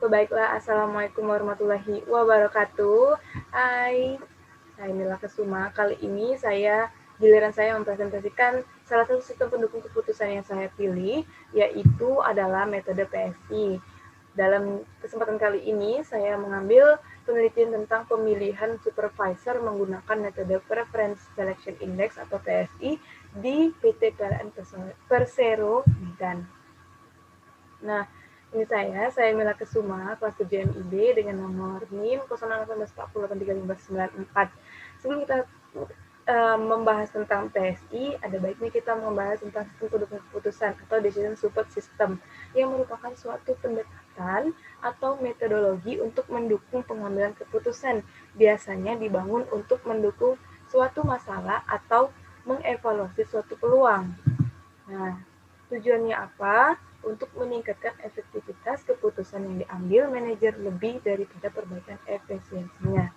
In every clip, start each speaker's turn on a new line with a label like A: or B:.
A: Baiklah, Assalamualaikum warahmatullahi wabarakatuh. Hai, saya Mila Kesuma. Kali ini giliran saya mempresentasikan salah satu sistem pendukung keputusan yang saya pilih, yaitu adalah metode PSI. Dalam kesempatan kali ini, saya mengambil penelitian tentang pemilihan supervisor menggunakan metode Preference Selection Index atau PSI di PT PLN Persero Medan. Nah, ini saya Mila Kesuma, kelas 7 MIB dengan nomor NIM 01840831594. Sebelum kita membahas tentang PSI, ada baiknya kita membahas tentang sistem pendukung keputusan atau Decision Support System, yang merupakan suatu pendekatan atau metodologi untuk mendukung pengambilan keputusan, biasanya dibangun untuk mendukung suatu masalah atau mengevaluasi suatu peluang. Nah, tujuannya apa? Untuk meningkatkan efektivitas keputusan yang diambil manajer lebih daripada perbaikan efisiensinya.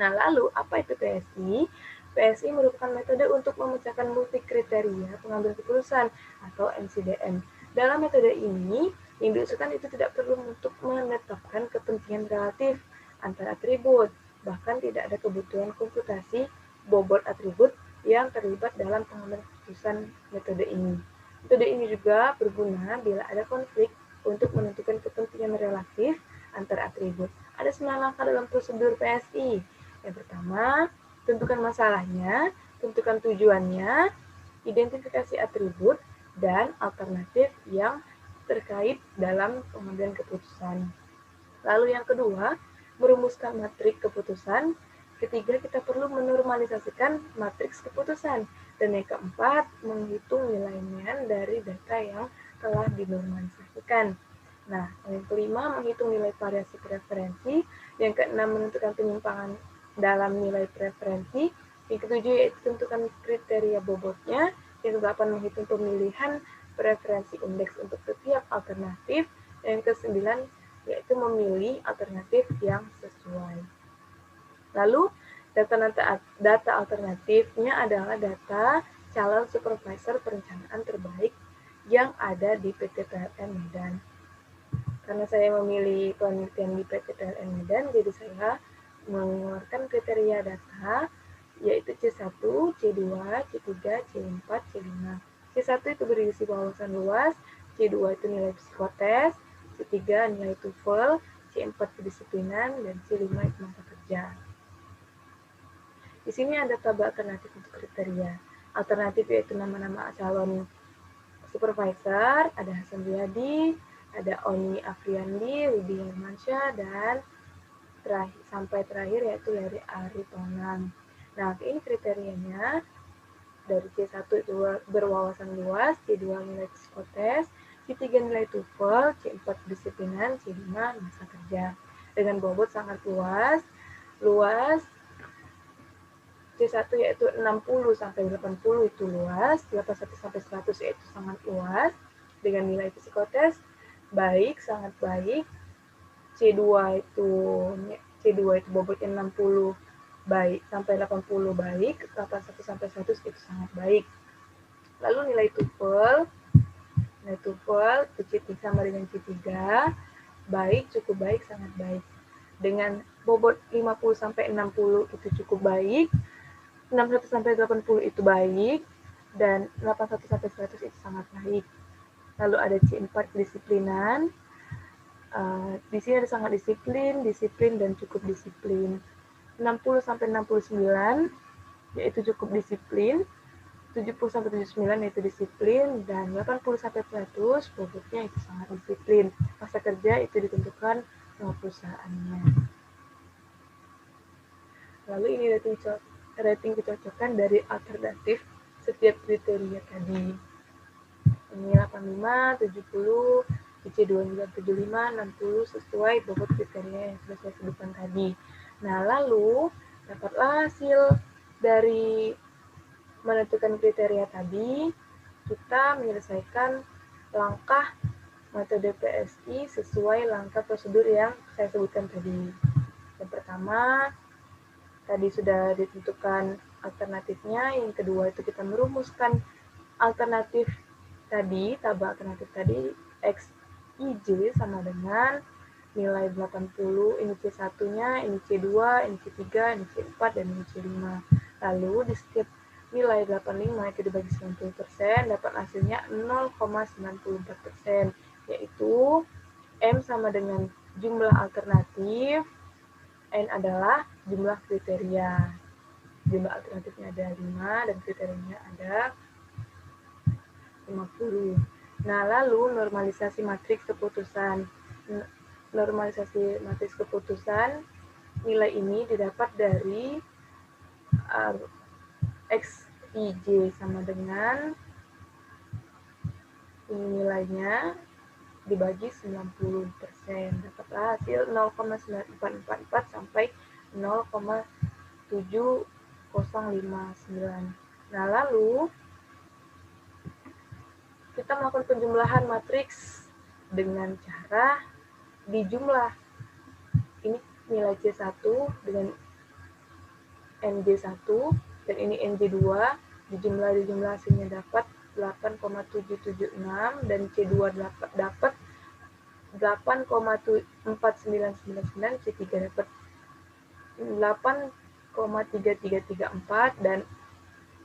A: Nah, lalu apa itu PSI? PSI merupakan metode untuk memecahkan multi kriteria pengambil keputusan atau MCDM. Dalam metode ini, yang diusulkan itu tidak perlu untuk menetapkan kepentingan relatif antara atribut, bahkan tidak ada kebutuhan komputasi bobot atribut yang terlibat dalam pengambilan keputusan metode ini. Metode ini juga berguna bila ada konflik untuk menentukan kepentingan relatif antar atribut. Ada 9 langkah dalam prosedur PSI. Yang pertama, tentukan masalahnya, tentukan tujuannya, identifikasi atribut, dan alternatif yang terkait dalam pengambilan keputusan. Lalu yang kedua, merumuskan matriks keputusan. Ketiga, kita perlu menormalisasikan matriks keputusan. Dan yang keempat, menghitung nilai-nilai dari data yang telah dinormalisasikan. Nah, yang kelima, menghitung nilai variasi preferensi. Yang keenam, menentukan penyimpangan dalam nilai preferensi. Yang ketujuh, yaitu tentukan kriteria bobotnya. Yang kedelapan, menghitung pemilihan preferensi indeks untuk setiap alternatif. Yang kesembilan, yaitu memilih alternatif yang sesuai. Lalu, data alternatifnya adalah data calon supervisor perencanaan terbaik yang ada di PT PLN Medan. Karena saya memilih penelitian di PT PLN Medan, jadi saya mengeluarkan kriteria data, yaitu C1, C2, C3, C4, C5. C1 itu berisi wawasan luas, C2 itu nilai psikotes, C3 nilai TOEFL, C4 kedisiplinan, dan C5 itu mata kerja. Di sini ada tabel alternatif untuk kriteria. Alternatif yaitu nama-nama calon supervisor, ada Hasan Riyadi, ada Oni Afriandi, Widi Hermansyah, dan sampai terakhir yaitu Larry Aritonang. Nah, ini kriterianya. Dari C1 itu berwawasan luas, C2 nilai psikotes, C3 nilai TOEFL, C4 kedisiplinan, C5 masa kerja. Dengan bobot sangat luas C1 yaitu 60 sampai 80 itu luas, 81 sampai 100 yaitu sangat luas, dengan nilai psikotes baik, sangat baik. C2 itu bobotnya 60 baik sampai 80 baik, 81 sampai 100 itu sangat baik. Lalu nilai TOEFL itu C3 sama dengan C3, baik, cukup baik, sangat baik. Dengan bobot 50 sampai 60 itu cukup baik, 61 sampai 80 itu baik, dan 81 sampai 100 itu sangat baik. Lalu ada C4 kedisiplinan. Di sini ada sangat disiplin, dan cukup disiplin. 60 sampai 69 yaitu cukup disiplin, 70 sampai 79 yaitu disiplin, dan 80 sampai 100 bobotnya itu sangat disiplin. Masa kerja itu ditentukan sama perusahaannya. Lalu ini rating kecocokan dari alternatif setiap kriteria tadi. Ini 85, 70, C2 juga 75, 60 sesuai bobot kriteria yang sudah saya sebutkan tadi. Nah, lalu dapatlah hasil dari menentukan kriteria tadi, kita menyelesaikan langkah metode PSI sesuai langkah prosedur yang saya sebutkan tadi. Yang pertama, tadi sudah ditentukan alternatifnya. Yang kedua itu kita merumuskan tabel alternatif tadi, XIJ sama dengan nilai 80, ini C1-nya, ini C2, ini C3, ini C4, dan ini C5. Lalu di setiap nilai 85 itu dibagi 90%, dapat hasilnya 0,94%, yaitu M sama dengan jumlah alternatif, N adalah jumlah kriteria. Jumlah alternatifnya ada 5 dan kriterianya ada 50. Nah, lalu normalisasi matriks keputusan. Normalisasi matriks keputusan, nilai ini didapat dari XIJ sama dengan nilainya dibagi 90%. Dapatlah hasil 0,9444 sampai 0,7059. Nah, lalu kita melakukan penjumlahan matriks dengan cara dijumlah. Ini nilai C1 dengan NJ1 dan ini NJ2, dijumlah hasilnya dapat 8,776 dan C2 dapat 8,4999, C3 dapat 8,3334 dan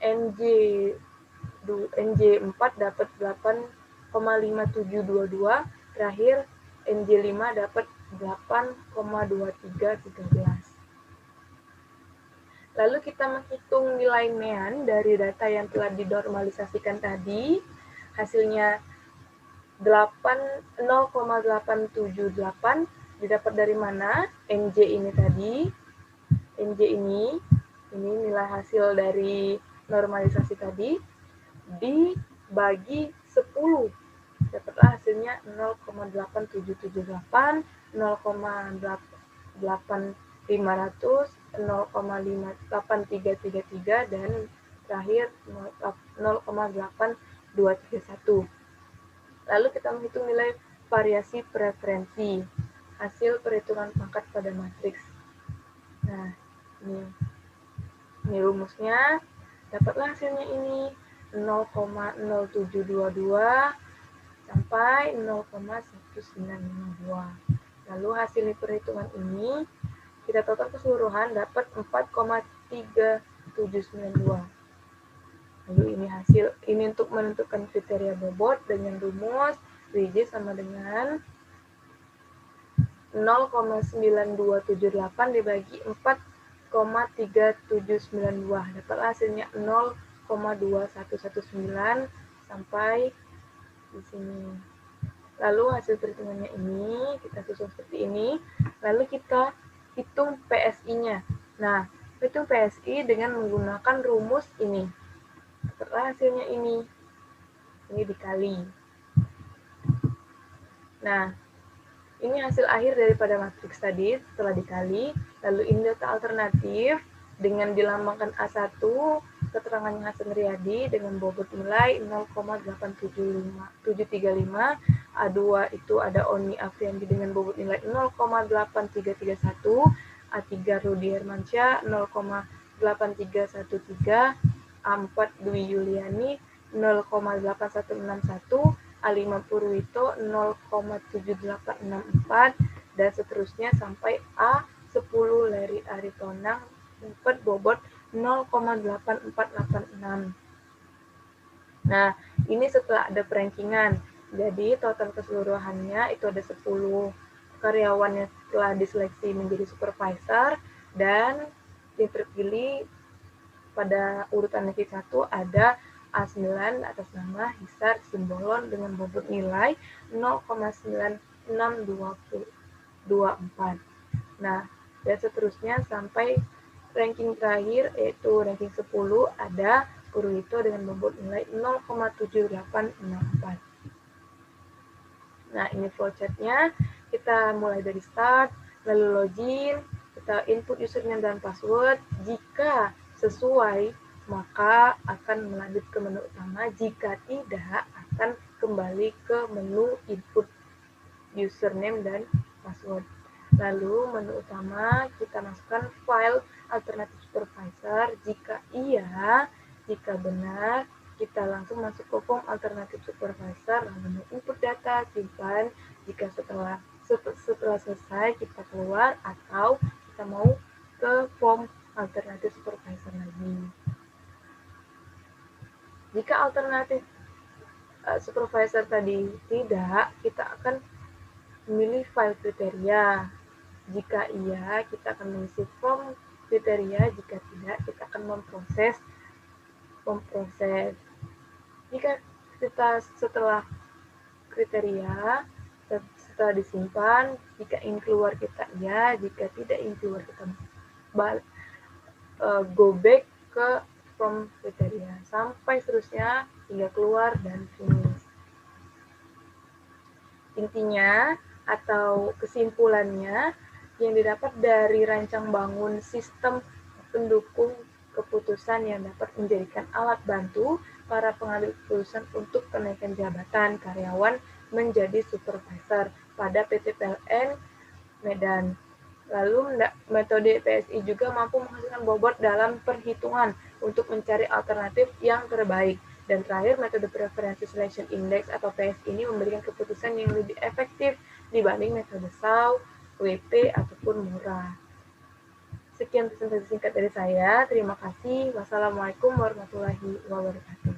A: NJ4 dapat 8,5722, terakhir NJ5 dapat 8,2313. Lalu kita menghitung nilai mean dari data yang telah dinormalisasikan tadi. Hasilnya 0,878 didapat dari mana? NJ ini tadi. NJ ini nilai hasil dari normalisasi tadi dibagi 10. Dapatlah hasilnya 0,8778, 0,8500, 0,8333 dan terakhir 0,8231. Lalu kita menghitung nilai variasi preferensi, hasil perhitungan pangkat pada matriks. Nah, ini rumusnya. Dapatlah hasilnya ini 0,0722 sampai 0,1952. Lalu hasil perhitungan ini kita total keseluruhan dapat 4,3792. Lalu ini hasil, ini untuk menentukan kriteria bobot dengan rumus Rj sama dengan 0,9278 dibagi 4,3792. Dapatlah hasilnya 0,2119 sampai di sini. Lalu hasil perhitungannya ini kita susun seperti ini. Lalu kita hitung PSI-nya. Nah, hitung PSI dengan menggunakan rumus ini. Dapatlah hasilnya ini. Ini dikali. Nah, ini hasil akhir daripada matriks tadi setelah dikali. Lalu ini data alternatif dengan dilambangkan A1, keterangannya Hasan Riyadi dengan bobot nilai 0,8735. A2 itu ada Oni Afriandi dengan bobot nilai 0,8331. A3 Rudi Hermansyah 0,8313. A4 Dwi Yuliani 0,8161. A5 Purwito 0,7864 dan seterusnya sampai A10 Leri Aritonang dapat bobot 0,8486. Nah, ini setelah ada perankingan. Jadi total keseluruhannya itu ada 10 karyawan yang telah diseleksi menjadi supervisor dan yang terpilih pada urutan yang ke-1 ada A9 atas nama Hisar Simbolon dengan bobot nilai 0,9624. Nah, dan seterusnya sampai ranking terakhir yaitu ranking 10 ada Purwito dengan bobot nilai 0,7864. Nah, ini flowchart-nya. Kita mulai dari start, lalu login, kita input username dan password. Jika sesuai, maka akan melanjut ke menu utama. Jika tidak, akan kembali ke menu input username dan password. Lalu menu utama kita masukkan file alternatif supervisor. Jika iya, jika benar, kita langsung masuk ke form alternatif supervisor, lalu input data, simpan. Jika setelah setelah selesai kita keluar atau kita mau ke form alternatif supervisor lagi. Jika alternatif supervisor tadi tidak, kita akan memilih file kriteria. Jika iya, kita akan mengisi form kriteria. Jika tidak, kita akan memproses. Jika kita setelah kriteria, setelah disimpan, jika ingin keluar kita iya, jika tidak ingin keluar kita go back ke form kriteria sampai seterusnya hingga keluar dan finish. Intinya atau kesimpulannya yang didapat dari rancang bangun sistem pendukung keputusan yang dapat menjadikan alat bantu para pengambil keputusan untuk kenaikan jabatan karyawan menjadi supervisor pada PT PLN Medan. Lalu metode PSI juga mampu menghasilkan bobot dalam perhitungan untuk mencari alternatif yang terbaik. Dan terakhir, metode Preference Selection Index atau PSI ini memberikan keputusan yang lebih efektif dibanding metode SAW, WP, ataupun murah. Sekian presentasi singkat dari saya. Terima kasih. Wassalamualaikum warahmatullahi wabarakatuh.